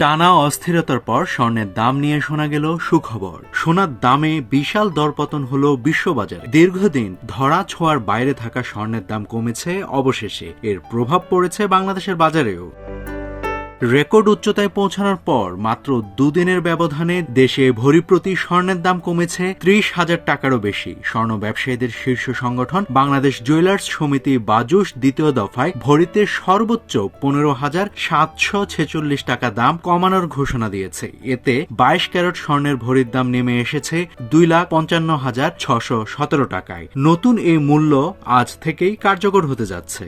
টানা অস্থিরতার পর স্বর্ণের দাম নিয়ে শোনা গেল সুখবর। সোনার দামে বিশাল দরপতন হলো বিশ্ববাজারে। দীর্ঘদিন ধরা ছোঁয়ার বাইরে থাকা স্বর্ণের দাম কমেছে অবশেষে। এর প্রভাব পড়েছে বাংলাদেশের বাজারেও। রেকর্ড উচ্চতায় পৌঁছানোর পর মাত্র দুদিনের ব্যবধানে দেশে ভরি প্রতি স্বর্ণের দাম কমেছে ৩০,০০০ টাকারও বেশি। স্বর্ণ ব্যবসায়ীদের শীর্ষ সংগঠন বাংলাদেশ জুয়েলার্স সমিতি বাজুস দ্বিতীয় দফায় ভরিতে সর্বোচ্চ ১৫,৭৪৬ টাকা দাম কমানোর ঘোষণা দিয়েছে। এতে ২২ ক্যারেট স্বর্ণের ভরির দাম নেমে এসেছে ২,৫৫,৬১৭ টাকায়। নতুন এই মূল্য আজ থেকেই কার্যকর হতে যাচ্ছে।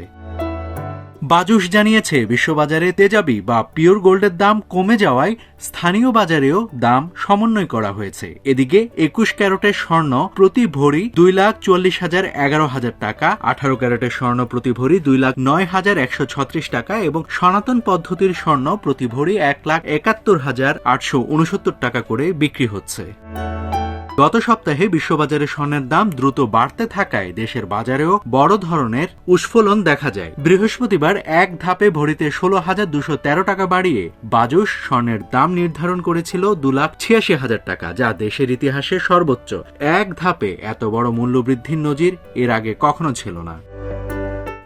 বাজুস জানিয়েছে, বিশ্ববাজারে তেজাবি বা পিওর গোল্ডের দাম কমে যাওয়ায় স্থানীয় বাজারেও দাম সমন্বয় করা হয়েছে। এদিকে ২১ ক্যারেটের স্বর্ণ প্রতি ভরি ২,৪৪,০১১ টাকা, ১৮ ক্যারেটের স্বর্ণ প্রতি ভরি ২,০৯,১৩৬ টাকা এবং সনাতন পদ্ধতির স্বর্ণ প্রতি ভরি ১,৭১,৮৬৯ টাকা করে বিক্রি হচ্ছে। গত সপ্তাহে বিশ্ববাজারে স্বর্ণের দাম দ্রুত বাড়তে থাকায় দেশের বাজারেও বড় ধরনের উস্ফোলন দেখা যায়। বৃহস্পতিবার এক ধাপে ভরিতে ১৬,২১৩ টাকা বাড়িয়ে বাজুস স্বর্ণের দাম নির্ধারণ করেছিল ২,৮৬,০০০ টাকা, যা দেশের ইতিহাসে সর্বোচ্চ। এক ধাপে এত বড় মূল্যবৃদ্ধির নজির এর আগে কখনো ছিল না।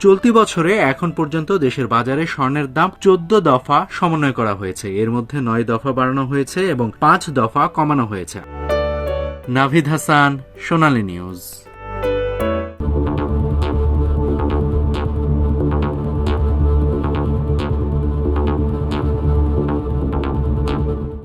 চলতি বছরে এখন পর্যন্ত দেশের বাজারে স্বর্ণের দাম ১৪ দফা সমন্বয় করা হয়েছে। এর মধ্যে ৯ দফা বাড়ানো হয়েছে এবং ৫ দফা কমানো হয়েছে। নাভিদ হাসান, সোনালী নিউজ।